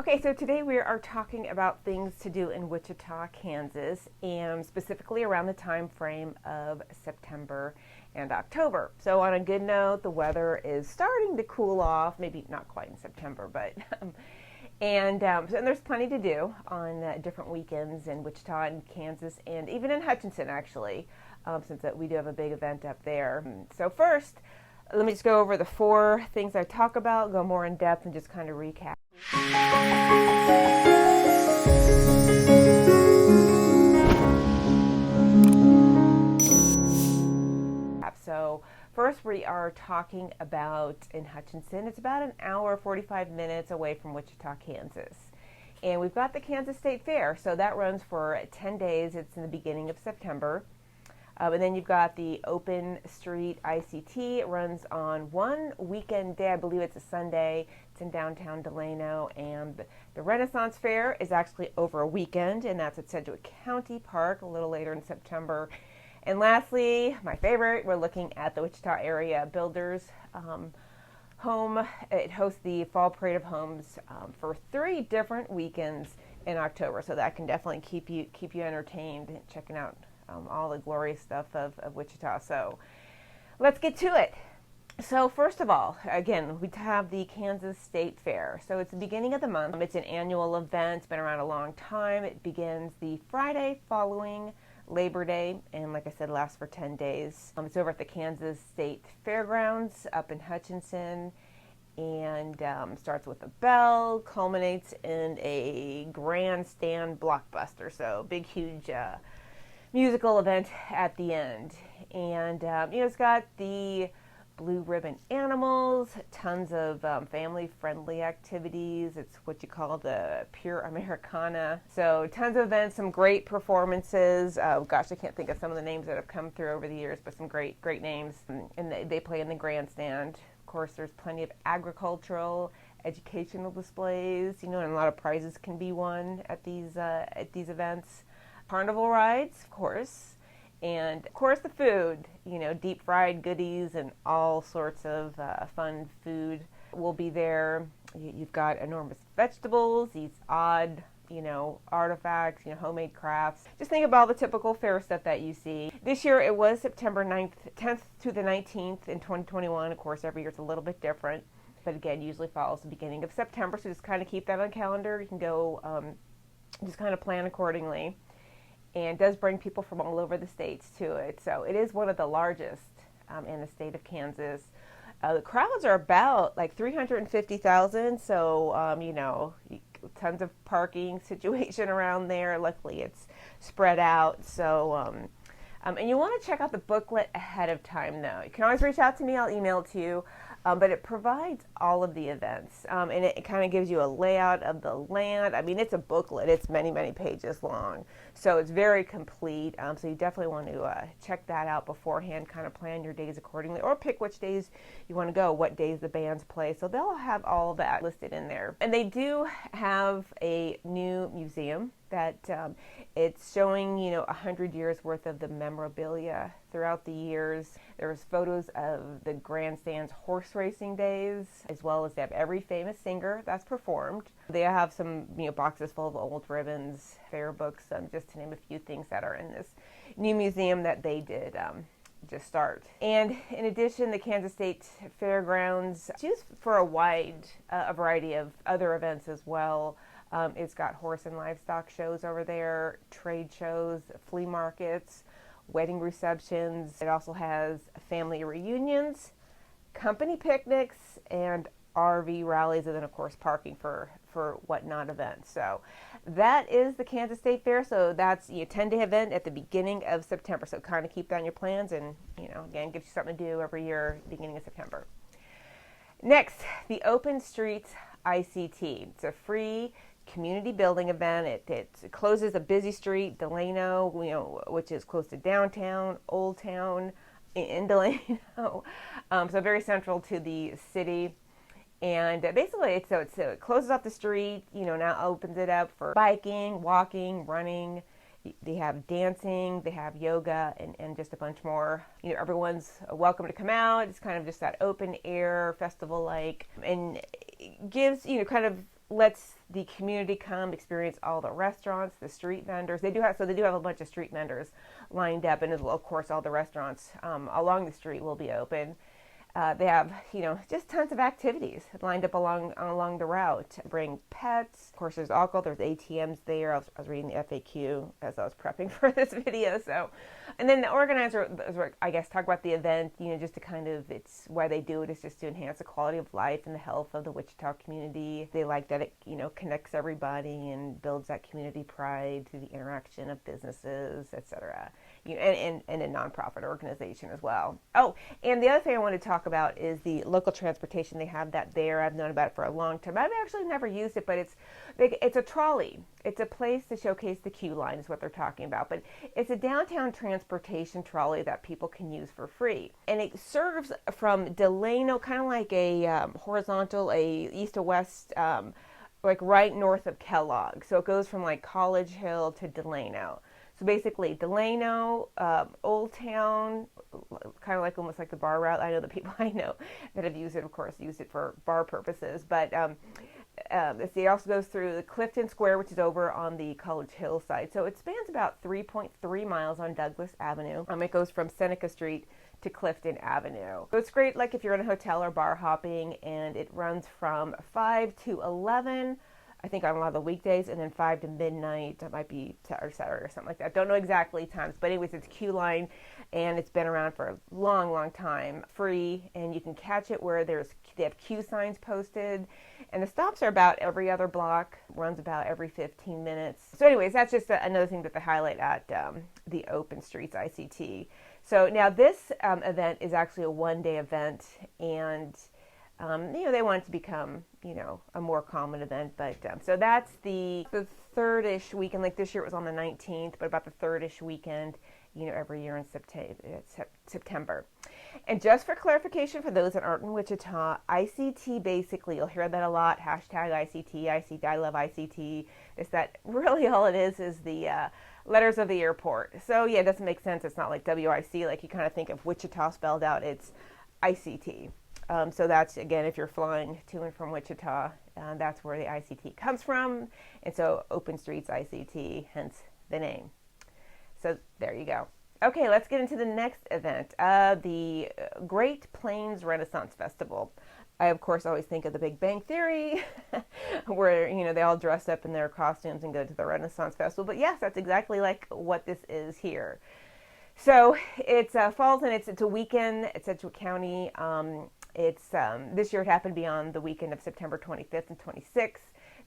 Okay, so today we are talking about things to do in Wichita, Kansas, and specifically around the time frame of September and October. So on a good note, the weather is starting to cool off, maybe not quite in September, but and there's plenty to do on different weekends in Wichita and Kansas, and even in Hutchinson, actually, since we do have a big event up there. So first, let me just go over the 4 things I talk about, go more in depth, and just kind of recap. So first we are talking about in Hutchinson. It's about an hour, 45 minutes away from Wichita, Kansas. And we've got the Kansas State Fair. So that runs for 10 days. It's in the beginning of September. And then you've got the Open Street ICT. It runs on one weekend day. I believe it's a Sunday. It's in downtown Delano. And the Renaissance Fair is actually over a weekend, and that's at Sedgwick County Park a little later in September. And lastly, my favorite, we're looking at the Wichita Area Builders Home. It hosts the Fall Parade of Homes for 3 different weekends in October. So that can definitely keep you entertained, checking out all the glorious stuff of Wichita. So let's get to it. So first of all, again, we have the Kansas State Fair. So it's the beginning of the month. It's an annual event. It's been around a long time. It begins the Friday following Labor Day, and like I said, lasts for 10 days. It's over at the Kansas State Fairgrounds up in Hutchinson, and starts with a bell, culminates in a grandstand blockbuster. So big, huge musical event at the end. And it's got the blue ribbon animals, tons of family-friendly activities. It's what you call the pure Americana. So tons of events, some great performances. Gosh, I can't think of some of the names that have come through over the years, but some great names. And they play in the grandstand. Of course, there's plenty of agricultural, educational displays, and a lot of prizes can be won at these events. Carnival rides, of course. And of course the food, deep fried goodies and all sorts of fun food will be there. You've got enormous vegetables, these odd, artifacts, homemade crafts. Just think of all the typical fair stuff that you see. This year it was September 10th to the 19th in 2021. Of course, every year it's a little bit different. But again, usually follows the beginning of September. So just kind of keep that on the calendar. You can go just kind of plan accordingly. And does bring people from all over the states to it. So it is one of the largest in the state of Kansas. The crowds are about like 350,000, so, tons of parking situation around there. Luckily, it's spread out. So, and you want to check out the booklet ahead of time, though. You can always reach out to me. I'll email it to you. But it provides all of the events, and it kind of gives you a layout of the land. I mean, it's a booklet. It's many, many pages long, so it's very complete. So you definitely want to check that out beforehand, kind of plan your days accordingly, or pick which days you want to go, what days the bands play. So they'll have all of that listed in there. And they do have a new museum that it's showing, 100 years worth of the memorabilia throughout the years. There's photos of the grandstand's horse racing days, as well as they have every famous singer that's performed. They have some, boxes full of old ribbons, fair books, just to name a few things that are in this new museum that they did just start. And in addition, the Kansas State Fairgrounds is used for a wide variety of other events as well. It's got horse and livestock shows over there, trade shows, flea markets, wedding receptions. It also has family reunions, company picnics, and RV rallies, and then of course parking for whatnot events. So that is the Kansas State Fair. So that's a 10-day event at the beginning of September. So kind of keep that on your plans, and again, gives you something to do every year beginning of September. Next, the Open Streets ICT. It's a free community building event. It closes a busy street, Delano, which is close to downtown, Old Town in Delano, so very central to the city. And basically, it closes off the street, now opens it up for biking, walking, running. They have dancing, they have yoga, and just a bunch more. Everyone's welcome to come out. It's kind of just that open air festival-like, and gives, kind of lets the community come experience all the restaurants, the street vendors. They do have a bunch of street vendors lined up, and of course all the restaurants along the street will be open. They have, just tons of activities lined up along the route. Bring pets. Of course, there's alcohol. There's ATMs there. I was reading the FAQ as I was prepping for this video. So, and then the organizer, I guess, talk about the event. Just to it's why they do it is just to enhance the quality of life and the health of the Wichita community. They like that it, connects everybody and builds that community pride through the interaction of businesses, etc. And a nonprofit organization as well. Oh, and the other thing I want to talk about is the local transportation. They have that there. I've known about it for a long time. I've actually never used it, but it's a trolley. It's a place to showcase the Q line is what they're talking about. But it's a downtown transportation trolley that people can use for free. And it serves from Delano, kind of like a horizontal, a east to west, like right north of Kellogg. So it goes from like College Hill to Delano. So basically, Delano, Old Town, kind of like almost like the bar route. I know the people I know that have used it, of course, use it for bar purposes. But it also goes through the Clifton Square, which is over on the College Hill side. So it spans about 3.3 miles on Douglas Avenue. It goes from Seneca Street to Clifton Avenue. So it's great, like if you're in a hotel or bar hopping, and it runs from 5 to 11. I think on a lot of the weekdays, and then 5 to midnight. That might be Saturday or something like that. Don't know exactly times, but anyways, it's Q line, and it's been around for a long, long time. Free, and you can catch it where they have Q signs posted, and the stops are about every other block. Runs about every 15 minutes. So, anyways, that's just another thing that they highlight at the Open Streets ICT. So now this event is actually a one-day event, and they want it to become, a more common event. But so that's the third-ish weekend. Like this year it was on the 19th, but about the third-ish weekend, every year in September. And just for clarification for those that aren't in Wichita, ICT basically, you'll hear that a lot, hashtag ICT, I love ICT. Is that really all it is the letters of the airport. So yeah, it doesn't make sense. It's not like WIC, like you kind of think of Wichita spelled out. It's ICT. So that's, again, if you're flying to and from Wichita, that's where the ICT comes from. And so Open Streets ICT, hence the name. So there you go. Okay, let's get into the next event, the Great Plains Renaissance Festival. I, of course, always think of the Big Bang Theory, where, they all dress up in their costumes and go to the Renaissance Festival. But yes, that's exactly like what this is here. So it falls in, it's a weekend at Sedgwick County. It's this year it happened to be on the weekend of September 25th and 26th.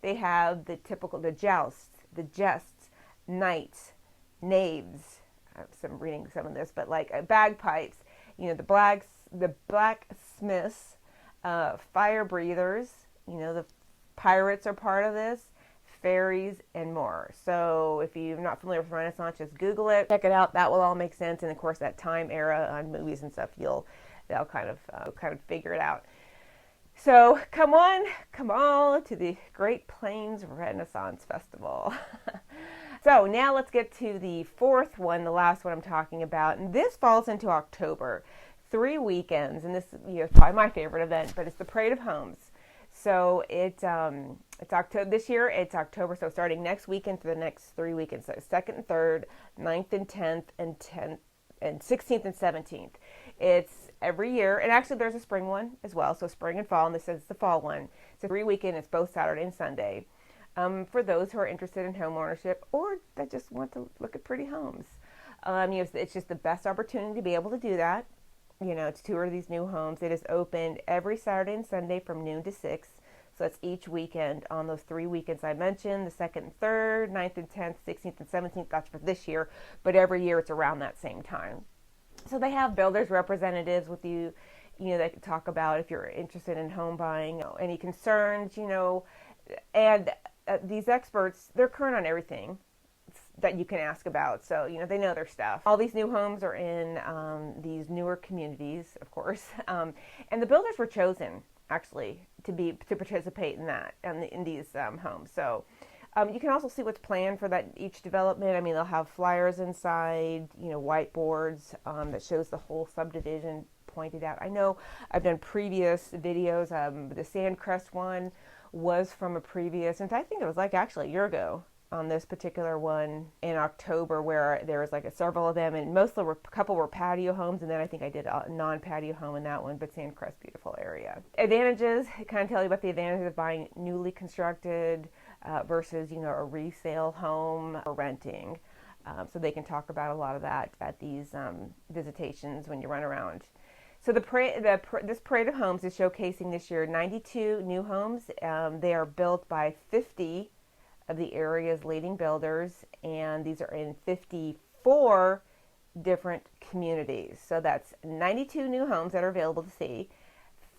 They have the typical, the jousts, the jests, knights, knaves. I'm reading some of this, but like bagpipes, the blacksmiths, fire breathers, the pirates are part of this, fairies, and more. So if you're not familiar with Renaissance, just Google it, check it out. That will all make sense. And of course, that time era on movies and stuff, they'll kind of figure it out. So come on to the Great Plains Renaissance Festival. So now let's get to the fourth one, the last one I'm talking about. And this falls into October, 3 weekends. And this is probably my favorite event, but it's the Parade of Homes. So it's October this year. It's October. So starting next weekend for the next 3 weekends. So 2nd and 3rd, 9th and 10th, and 16th and 17th. It's every year, and actually there's a spring one as well. So spring and fall, and this is the fall one. It's a 3 weekend. It's both Saturday and Sunday. For those who are interested in home ownership or that just want to look at pretty homes, it's just the best opportunity to be able to do that. To tour these new homes. It is open every Saturday and Sunday from noon to 6. So that's each weekend on those 3 weekends I mentioned, the 2nd and 3rd, 9th and 10th, 16th and 17th. That's for this year, but every year it's around that same time. So they have builders representatives with you, they can talk about if you're interested in home buying, any concerns, and these experts, they're current on everything that you can ask about. So, they know their stuff. All these new homes are in these newer communities, of course. And the builders were chosen, actually, to participate in that, in these homes. So you can also see what's planned for each development. They'll have flyers inside, whiteboards that shows the whole subdivision pointed out. I know I've done previous videos. The Sandcrest one was from a previous, and I think it was like actually a year ago on this particular one in October, where there was like several of them, and most of a couple were patio homes, and then I think I did a non-patio home in that one, but Sandcrest, beautiful area. Advantages, kind of tell you about the advantages of buying newly constructed versus, you know, a resale home or renting. So they can talk about a lot of that at these visitations when you run around. So this parade of homes is showcasing this year 92 new homes. They are built by 50 of the area's leading builders, and these are in 54 different communities. So that's 92 new homes that are available to see.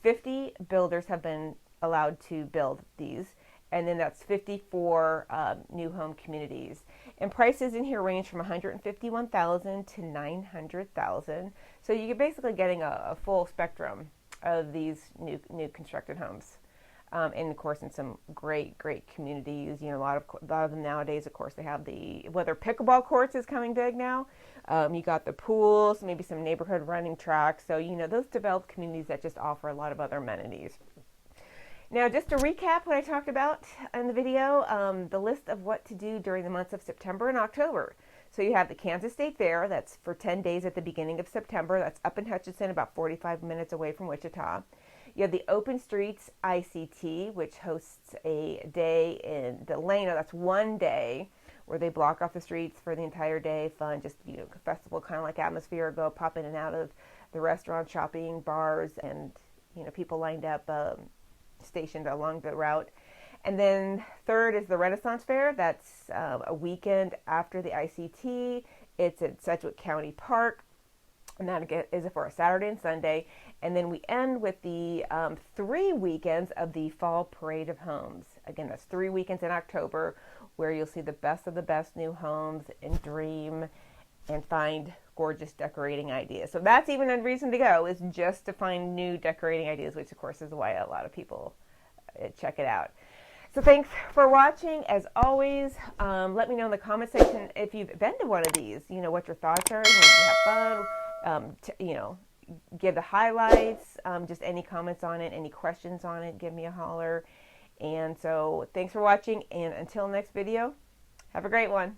50 builders have been allowed to build these, and then that's 54 new home communities. And prices in here range from $151,000 to $900,000. So you're basically getting a full spectrum of these new constructed homes. And of course, in some great communities, you know, a lot of them nowadays, of course, they have whether pickleball courts is coming big now. You got the pools, maybe some neighborhood running tracks. So, you know, those developed communities that just offer a lot of other amenities. Now, just to recap what I talked about in the video, the list of what to do during the months of September and October. So you have the Kansas State Fair, that's for 10 days at the beginning of September. That's up in Hutchinson, about 45 minutes away from Wichita. You have the Open Streets ICT, which hosts a day in Delano. That's one day where they block off the streets for the entire day. Fun, just, you know, festival kind of like atmosphere. Go pop in and out of the restaurant, shopping, bars, and, you know, people lined up, stationed along the route. And then third is the Renaissance Fair. That's a weekend after the ICT. It's at Sedgwick County Park. And that is for a Saturday and Sunday. And then we end with the 3 weekends of the Fall Parade of Homes. Again, that's 3 weekends in October where you'll see the best of the best new homes and dream and find gorgeous decorating ideas. So that's even a reason to go, is just to find new decorating ideas, which of course is why a lot of people check it out. So thanks for watching. As always, let me know in the comment section if you've been to one of these, you know, what your thoughts are, if you have fun. You know, give the highlights, just any comments on it, any questions on it, give me a holler. And so thanks for watching, and until next video, have a great one.